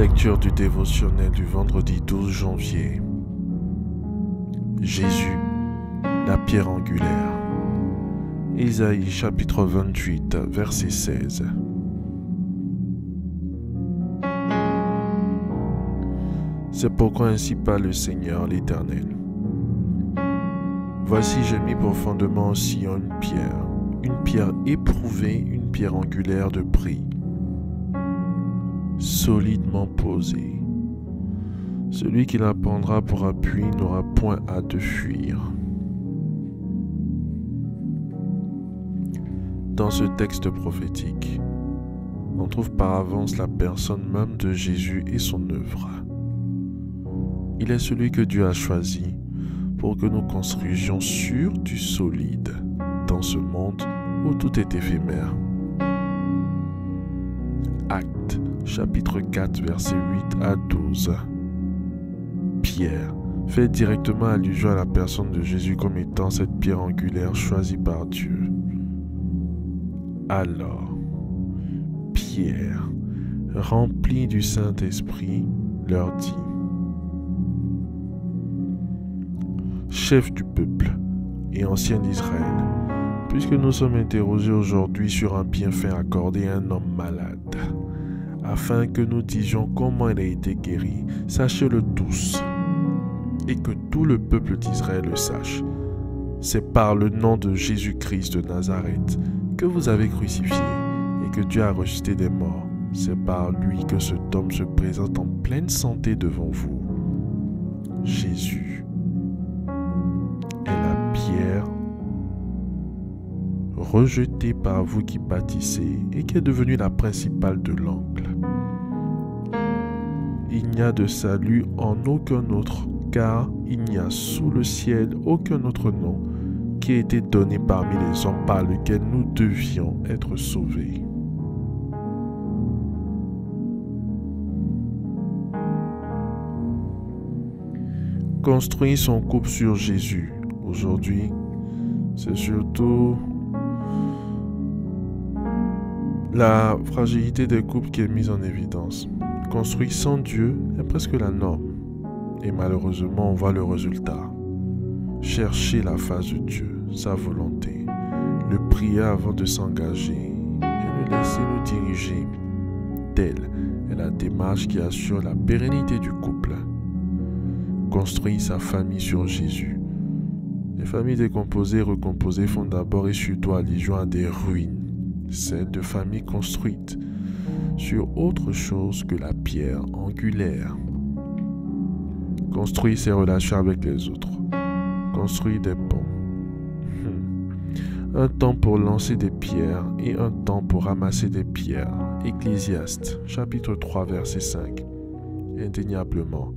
Lecture du dévotionnel du vendredi 12 janvier. Jésus, la pierre angulaire. Isaïe chapitre 28, verset 16. C'est pourquoi ainsi parle le Seigneur l'Éternel. Voici j'ai mis pour fondement au Sion une pierre éprouvée, une pierre angulaire de prix, solidement posée. Celui qui la prendra pour appui n'aura point hâte de fuir. Dans ce texte prophétique, on trouve par avance la personne même de Jésus et son œuvre. Il est celui que Dieu a choisi pour que nous construisions sur du solide dans ce monde où tout est éphémère. Actes, chapitre 4, versets 8 à 12. Pierre fait directement allusion à la personne de Jésus comme étant cette pierre angulaire choisie par Dieu. Alors, Pierre, rempli du Saint-Esprit, leur dit: Chef du peuple et ancien d'Israël, puisque nous sommes interrogés aujourd'hui sur un bienfait accordé à un homme malade, afin que nous disions comment il a été guéri, sachez-le tous, et que tout le peuple d'Israël le sache. C'est par le nom de Jésus-Christ de Nazareth que vous avez crucifié et que Dieu a ressuscité des morts. C'est par lui que cet homme se présente en pleine santé devant vous. Jésus est la pierre rejetée par vous qui bâtissez et qui est devenue la principale de l'angle. Il n'y a de salut en aucun autre, car il n'y a sous le ciel aucun autre nom qui ait été donné parmi les hommes par lequel nous devions être sauvés. Construire son couple sur Jésus. Aujourd'hui, c'est surtout la fragilité des couples qui est mise en évidence. Construire sans Dieu est presque la norme. Et malheureusement, on voit le résultat. Chercher la face de Dieu, sa volonté, le prier avant de s'engager et le laisser nous diriger. Telle est la démarche qui assure la pérennité du couple. Construire sa famille sur Jésus. Les familles décomposées et recomposées font d'abord et surtout allusion à des ruines. Celles de familles construites sur autre chose que la pierre angulaire. Construire ses relations avec les autres. Construire des ponts. Un temps pour lancer des pierres et un temps pour ramasser des pierres. Ecclésiaste, chapitre 3, verset 5. Indéniablement,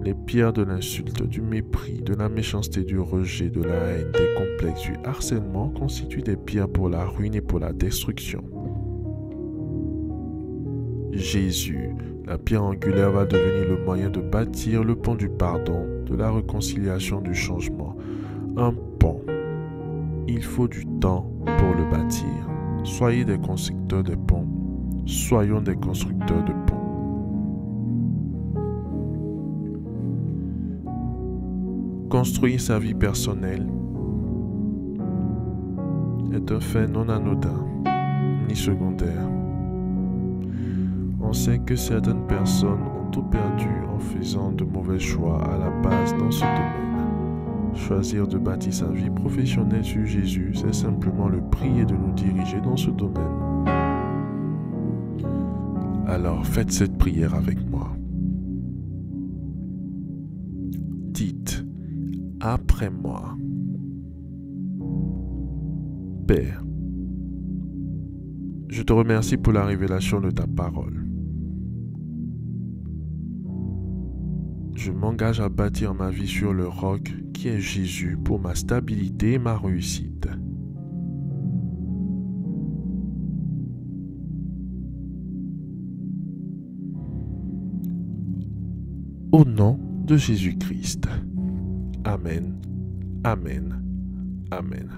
les pierres de l'insulte, du mépris, de la méchanceté, du rejet, de la haine, des complexes, du harcèlement constituent des pierres pour la ruine et pour la destruction. Jésus, la pierre angulaire, va devenir le moyen de bâtir le pont du pardon, de la réconciliation, du changement. Un pont. Il faut du temps pour le bâtir. Soyez des constructeurs de ponts. Soyons des constructeurs de ponts. Construire sa vie personnelle est un fait non anodin, ni secondaire. On sait que certaines personnes ont tout perdu en faisant de mauvais choix à la base dans ce domaine. Choisir de bâtir sa vie professionnelle sur Jésus, c'est simplement le prier de nous diriger dans ce domaine. Alors faites cette prière avec moi. Dites après moi: Père, je te remercie pour la révélation de ta parole. Je m'engage à bâtir ma vie sur le roc qui est Jésus pour ma stabilité et ma réussite. Au nom de Jésus-Christ. Amen, amen, amen.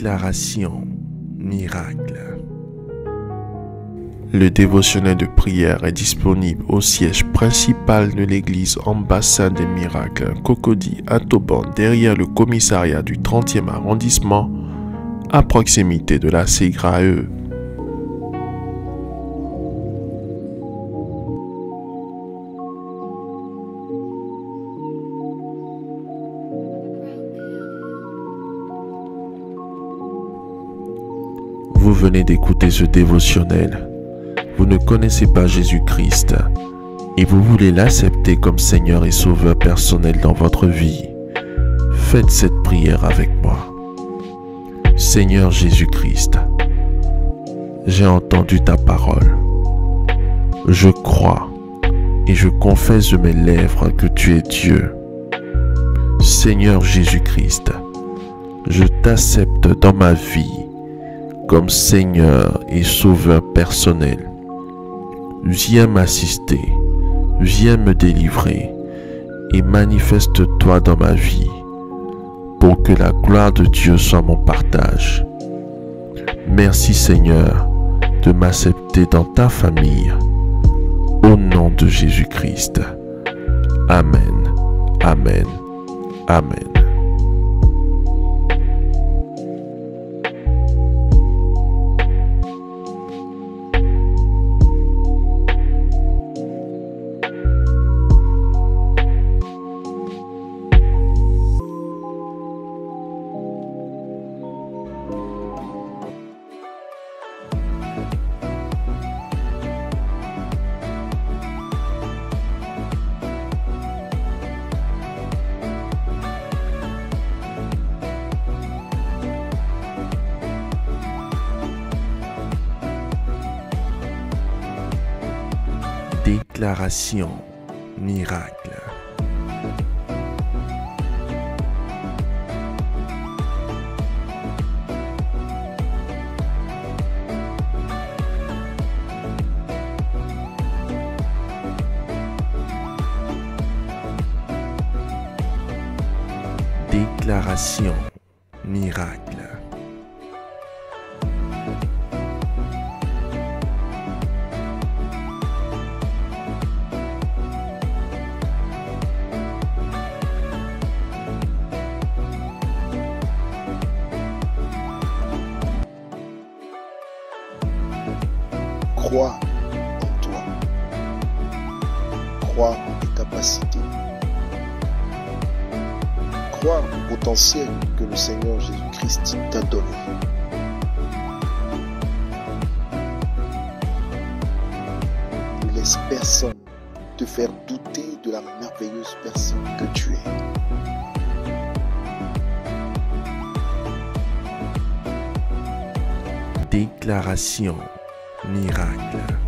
Déclaration miracle. Le dévotionnel de prière est disponible au siège principal de l'église Ambassade des Miracles, Cocody à Toban, derrière le commissariat du 30e arrondissement, à proximité de la SEGRAE. Vous venez d'écouter ce dévotionnel. Vous ne connaissez pas Jésus-Christ et vous voulez l'accepter comme Seigneur et Sauveur personnel dans votre vie. Faites cette prière avec moi. Seigneur Jésus-Christ, j'ai entendu ta parole. Je crois et je confesse de mes lèvres que tu es Dieu. Seigneur Jésus-Christ, je t'accepte dans ma vie comme Seigneur et Sauveur personnel. Viens m'assister, viens me délivrer et manifeste-toi dans ma vie pour que la gloire de Dieu soit mon partage. Merci Seigneur de m'accepter dans ta famille. Au nom de Jésus-Christ. Amen, amen, amen. Déclaration miracle. Déclaration miracle. Crois en toi. Crois en tes capacités. Crois au potentiel que le Seigneur Jésus-Christ t'a donné. Ne laisse personne te faire douter de la merveilleuse personne que tu es. Déclaration miracle.